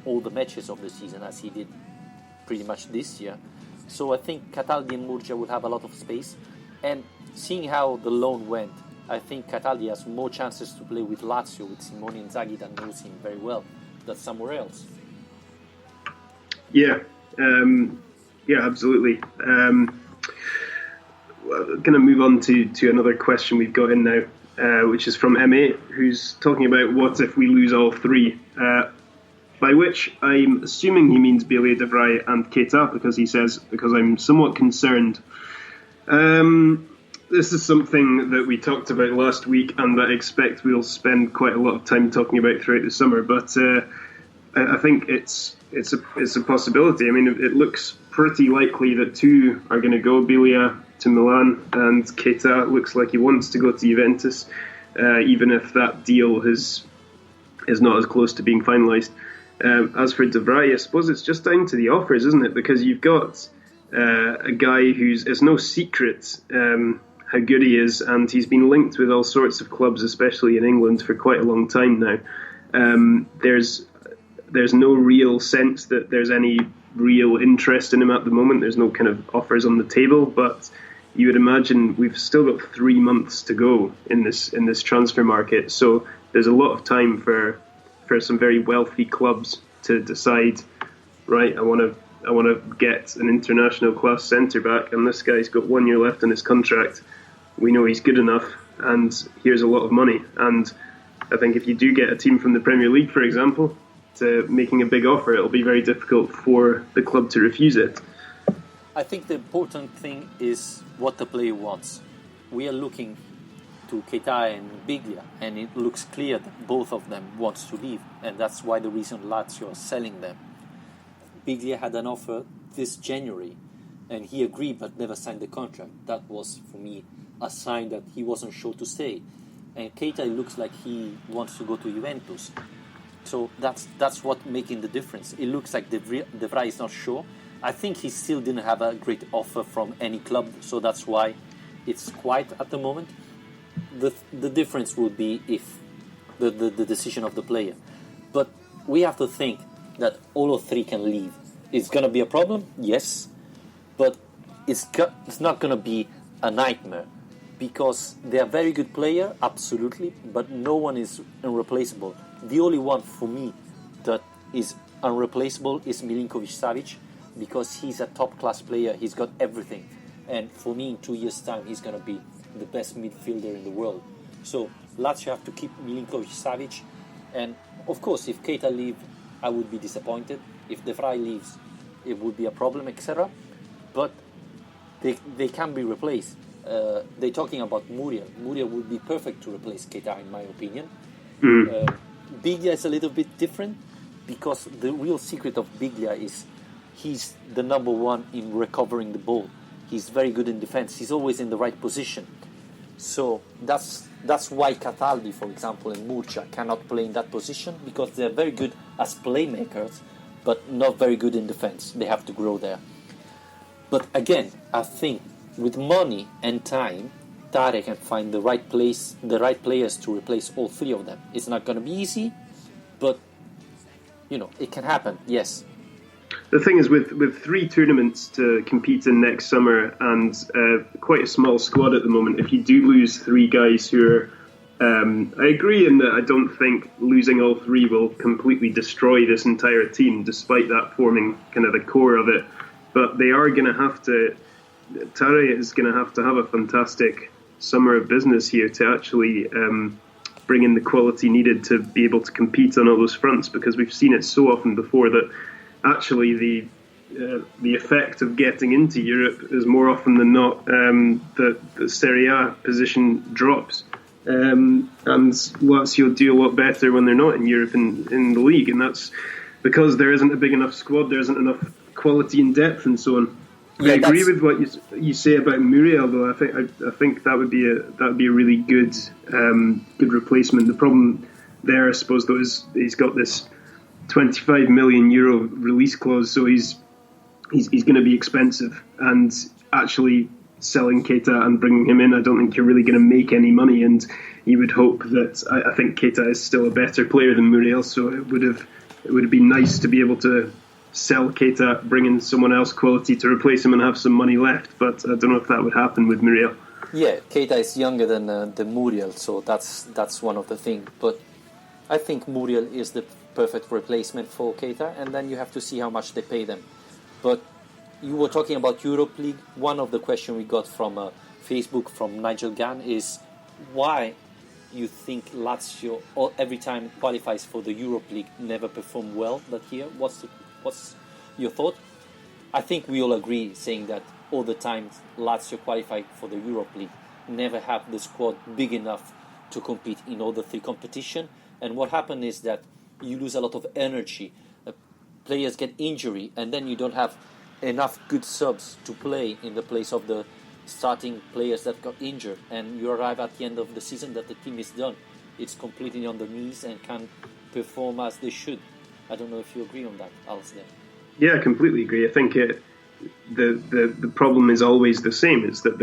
all the matches of the season as he did pretty much this year. So I think Cataldi and Murcia will have a lot of space. And seeing how the loan went, I think Cataldi has more chances to play with Lazio, with Simone Inzaghi, that knows him very well, than somewhere else. Yeah, absolutely. Well, going to move on to another question we've got in now, which is from M8, who's talking about what if we lose all three, by which I'm assuming he means Biglia, De Vrij and Keita, because I'm somewhat concerned. This is something that we talked about last week and that I expect we'll spend quite a lot of time talking about throughout the summer, but I think it's a possibility. I mean, it looks pretty likely that two are going to go, Biglia to Milan and Keita looks like he wants to go to Juventus, even if that deal is not as close to being finalised. As for De Vrij, I suppose it's just down to the offers, isn't it? Because you've got a guy it's no secret how good he is, and he's been linked with all sorts of clubs, especially in England, for quite a long time now. There's no real sense that there's any real interest in him at the moment. There's no kind of offers on the table, but you would imagine we've still got 3 months to go in this transfer market. So there's a lot of time for some very wealthy clubs to decide, right, I want to get an international class centre back, and this guy's got 1 year left in his contract. We know he's good enough, and here's a lot of money. And I think if you do get a team from the Premier League, for example, to making a big offer, it'll be very difficult for the club to refuse it. I think the important thing is what the player wants. We are looking to Keita and Biglia, and it looks clear that both of them want to leave, and that's why the reason Lazio is selling them. Biglia had an offer this January, and he agreed but never signed the contract. That was, for me, a sign that he wasn't sure to stay. And Keita looks like he wants to go to Juventus. So that's what making the difference. It looks like De Vrij is not sure. I think he still didn't have a great offer from any club, so that's why it's quiet at the moment. The difference will be if the decision of the player. But we have to think that all of three can leave. It's going to be a problem, yes, but it's not going to be a nightmare, because they are very good player, absolutely, but no one is irreplaceable. The only one for me that is unreplaceable is Milinkovic-Savic, because he's a top-class player. He's got everything. And for me, in 2 years' time, he's going to be the best midfielder in the world. So Lazio have to keep Milinkovic-Savic. And, of course, if Keita leaves, I would be disappointed. If De Vrij leaves, it would be a problem, etc. But they can be replaced. They're talking about Muriel. Muriel would be perfect to replace Keita, in my opinion. Biglia is a little bit different, because the real secret of Biglia is he's the number one in recovering the ball. He's very good in defense. He's always in the right position. So that's why Cataldi, for example, and Murcia cannot play in that position, because they're very good as playmakers, but not very good in defense. They have to grow there. But again, I think with money and time, Tare can find the right players to replace all three of them. It's not going to be easy, but it can happen. Yes. The thing is, with 3 tournaments to compete in next summer and quite a small squad at the moment, if you do lose 3 guys who are, I agree in that I don't think losing all 3 will completely destroy this entire team, despite that forming kind of the core of it. But they are going to have to. Tare is going to have a fantastic summer of business here to actually bring in the quality needed to be able to compete on all those fronts, because we've seen it so often before that actually the effect of getting into Europe is more often than not that the Serie A position drops, and Lazio do a lot better when they're not in Europe in the league, and that's because there isn't a big enough squad, there isn't enough quality and depth and so on. Yeah, I agree with what you say about Muriel, though. I think that would be a really good replacement. The problem there, I suppose, though, is he's got this 25 million euro release clause, so he's going to be expensive. And actually selling Keita and bringing him in, I don't think you're really going to make any money. And you would hope that I think Keita is still a better player than Muriel, so it would have it would be nice to be able to sell Keita, bring in someone else quality to replace him and have some money left, but I don't know if that would happen with Muriel. Yeah, Keita is younger than Muriel, so that's one of the things. But I think Muriel is the perfect replacement for Keita, and then you have to see how much they pay them. But you were talking about Europe League. One of the questions we got from Facebook from Nigel Gann is why you think Lazio every time it qualifies for the Europe League never perform well that year. What's your thought? I think we all agree saying that all the time Lazio qualify for the Europe League never have the squad big enough to compete in all the three competition. And what happened is that you lose a lot of energy. Players get injury, and then you don't have enough good subs to play in the place of the starting players that got injured, and you arrive at the end of the season that the team is done. It's completely on the knees and can't perform as they should. I don't know if you agree on that, Alistair. Yeah, I completely agree. I think the problem is always the same. It's that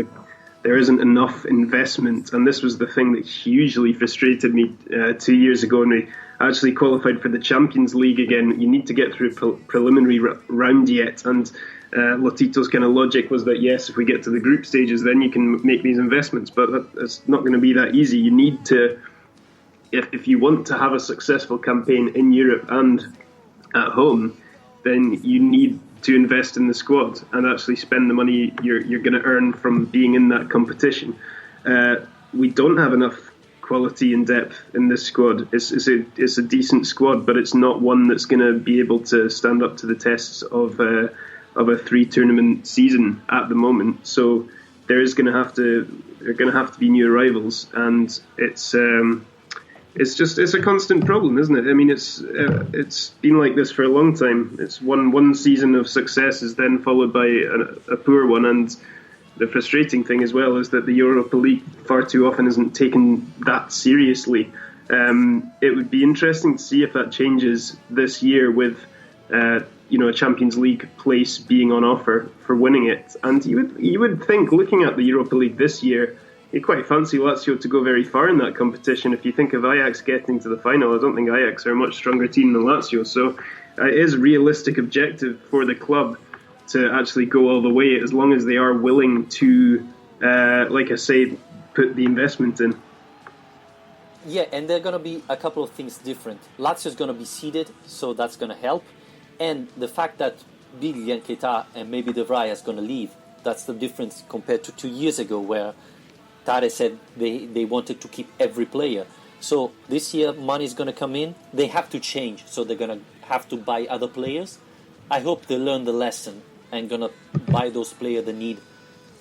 there isn't enough investment, and this was the thing that hugely frustrated me 2 years ago when we actually qualified for the Champions League again. You need to get through a preliminary round yet, and Lotito's kind of logic was that yes, if we get to the group stages, then you can make these investments, but it's not going to be that easy. You need to, if you want to have a successful campaign in Europe and at home, then you need to invest in the squad and actually spend the money you're going to earn from being in that competition. We don't have enough quality and depth in this squad. It's a decent squad, but it's not one that's going to be able to stand up to the tests of a 3-tournament season at the moment. So there are going to have to be new arrivals, and it's a constant problem, isn't it? I mean, it's been like this for a long time. It's one season of success is then followed by a poor one, and the frustrating thing as well is that the Europa League far too often isn't taken that seriously. It would be interesting to see if that changes this year with a Champions League place being on offer for winning it. And you would think, looking at the Europa League this year, you quite fancy Lazio to go very far in that competition. If you think of Ajax getting to the final, I don't think Ajax are a much stronger team than Lazio. So it is a realistic objective for the club to actually go all the way, as long as they are willing to, like I say, put the investment in. Yeah, and there are going to be a couple of things different. Lazio is going to be seeded, so that's going to help. And the fact that Biglia and Keita and maybe the Vrij is going to leave, that's the difference compared to 2 years ago, where Tare said they wanted to keep every player. So this year money is going to come in. They have to change, so they're going to have to buy other players. I hope they learn the lesson and going to buy those players they need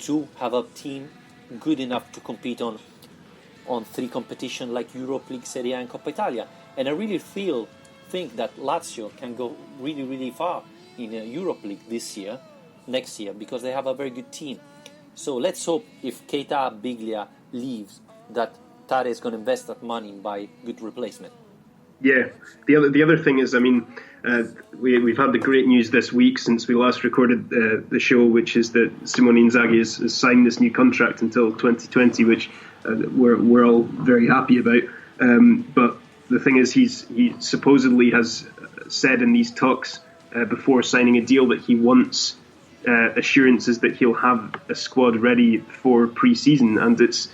to have a team good enough to compete on three competitions like Europe League, Serie A and Coppa Italia. And I really think that Lazio can go really, really far in Europe League next year, because they have a very good team. So let's hope if Keita, Biglia leaves, that Tare is going to invest that money and buy good replacement. Yeah, the other thing is, I mean, we've had the great news this week since we last recorded the show, which is that Simone Inzaghi has signed this new contract until 2020, which we're all very happy about. But the thing is, he supposedly has said in these talks before signing a deal that he wants assurances that he'll have a squad ready for pre-season, and it's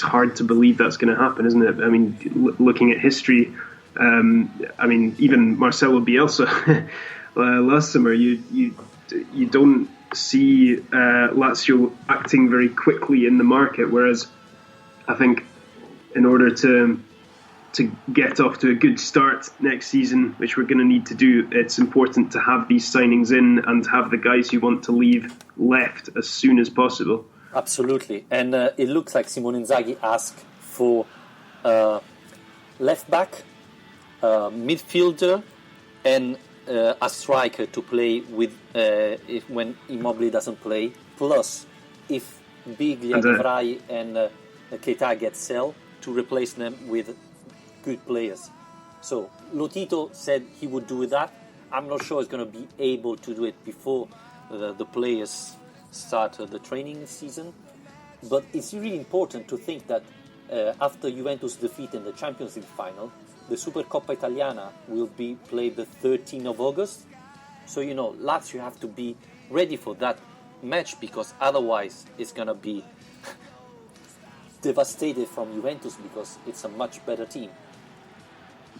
hard to believe that's going to happen, isn't it? I mean, looking at history, I mean, even Marcelo Bielsa last summer, you don't see Lazio acting very quickly in the market, whereas I think in order to get off to a good start next season, which we're going to need to do, it's important to have these signings in and have the guys who want to leave left as soon as possible. Absolutely. And it looks like Simone Inzaghi asked for left back, midfielder and a striker to play with when Immobile doesn't play. Plus, if Biglia, Vrij and Keita get sell, to replace them with good players. So Lotito said he would do that. I'm not sure he's going to be able to do it before the players start the training season. But it's really important to think that after Juventus' defeat in the Champions League final, the Supercoppa Italiana will be played the 13th of August. So, Lazio have to be ready for that match, because otherwise it's going to be devastated from Juventus, because it's a much better team.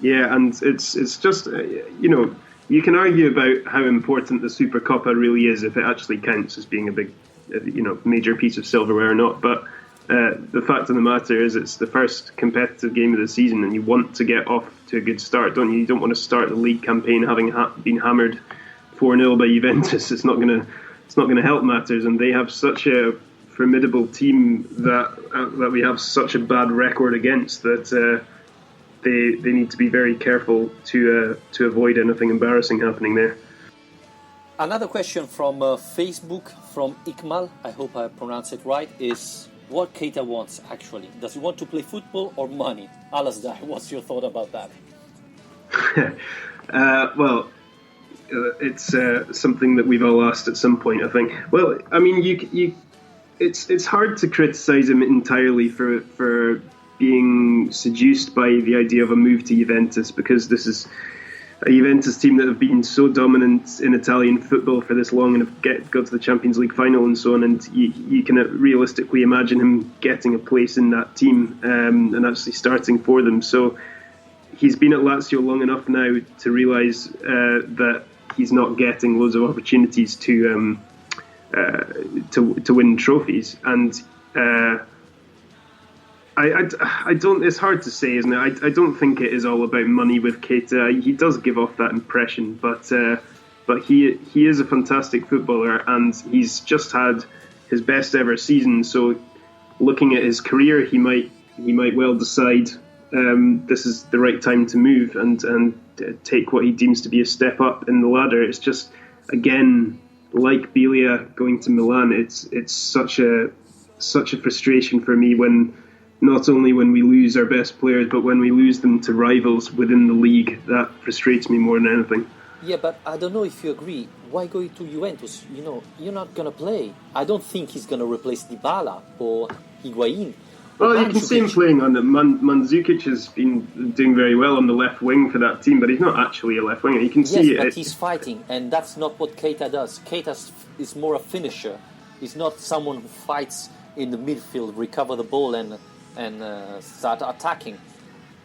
Yeah, and it's just, you can argue about how important the Supercoppa really is if it actually counts as being a big, major piece of silverware or not. But the fact of the matter is it's the first competitive game of the season, and you want to get off to a good start, don't you? You don't want to start the league campaign having been hammered 4-0 by Juventus. It's not going to help matters, and they have such a formidable team that we have such a bad record against that they need to be very careful to avoid anything embarrassing happening there. Another question from Facebook from Ikmal, I hope I pronounced it right, is what Keita wants actually. Does he want to play football or money? Alasdair, what's your thought about that? It's something that we've all asked at some point, I think. Well, I mean, it's hard to criticise him entirely for being seduced by the idea of a move to Juventus, because this is a Juventus team that have been so dominant in Italian football for this long and have got to the Champions League final and so on, and you can realistically imagine him getting a place in that team and actually starting for them. So he's been at Lazio long enough now to realise that he's not getting loads of opportunities to win trophies, and I don't. It's hard to say, isn't it? I don't think it is all about money with Keita. He does give off that impression, but he is a fantastic footballer, and he's just had his best ever season. So, looking at his career, he might well decide this is the right time to move and take what he deems to be a step up in the ladder. It's just, again, like Biglia going to Milan, it's such a frustration for me when. Not only when we lose our best players, but when we lose them to rivals within the league. That frustrates me more than anything. Yeah, but I don't know if you agree. Why go to Juventus? You're not going to play. I don't think he's going to replace Dybala or Higuain. Well, you can see him playing on the Mandzukic has been doing very well on the left wing for that team, but he's not actually a left winger. You can see it. Yes, but he's fighting, and that's not what Keita does. Keita is more a finisher. He's not someone who fights in the midfield, recover the ball and start attacking.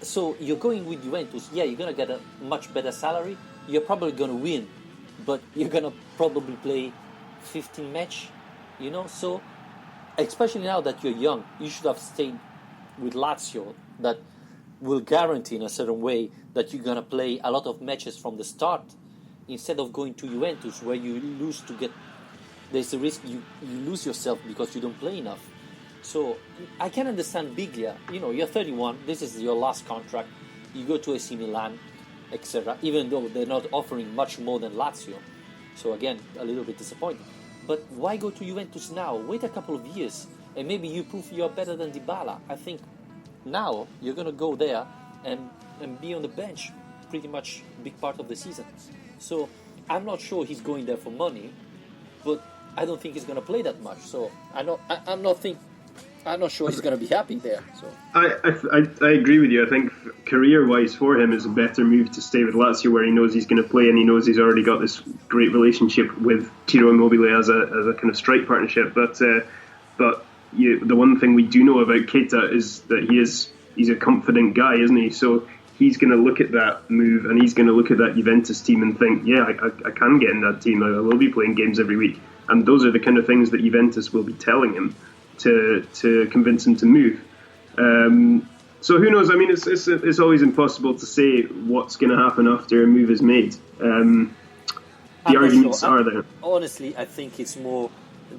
So you're going with Juventus. Yeah, you're going to get a much better salary. You're probably going to win, but you're going to probably play 15 match, So especially now that you're young, you should have stayed with Lazio. That will guarantee in a certain way that you're going to play a lot of matches from the start, instead of going to Juventus where you lose to get... There's a risk you lose yourself because you don't play enough. So I can understand Biglia. You're 31. This is your last contract. You go to AC Milan, etc. Even though they're not offering much more than Lazio. So again, a little bit disappointing. But why go to Juventus now? Wait a couple of years, and maybe you prove you're better than Dybala. I think now you're gonna go there and be on the bench pretty much big part of the season. So I'm not sure he's going there for money, but I don't think he's gonna play that much. So I'm not sure he's going to be happy there. So I agree with you. I think career-wise for him is a better move to stay with Lazio, where he knows he's going to play and he knows he's already got this great relationship with Ciro Immobile as a kind of strike partnership. But the one thing we do know about Keita is that he's a confident guy, isn't he? So he's going to look at that move and he's going to look at that Juventus team and think, yeah, I can get in that team. I will be playing games every week. And those are the kind of things that Juventus will be telling him to convince him to move. So who knows? I mean, it's always impossible to say what's going to happen after a move is made. The arguments are there. Honestly, I think it's more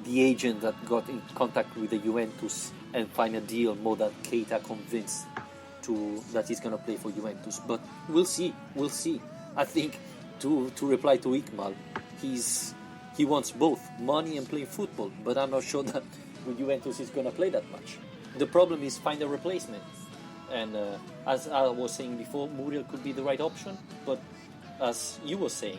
the agent that got in contact with the Juventus and find a deal more than Keita convinced that he's going to play for Juventus. But we'll see. I think to reply to Ikmal, he wants both money and playing football. But I'm not sure that with Juventus is going to play that much. The problem is find a replacement. And as I was saying before, Muriel could be the right option. But as you were saying,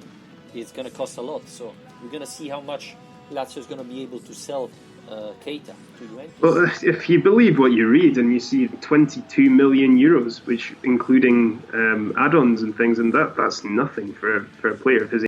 it's going to cost a lot. So we're going to see how much Lazio is going to be able to sell Keita to Juventus. Well, if you believe what you read and you see 22 million euros, which including add-ons and things, and that's nothing for a player of his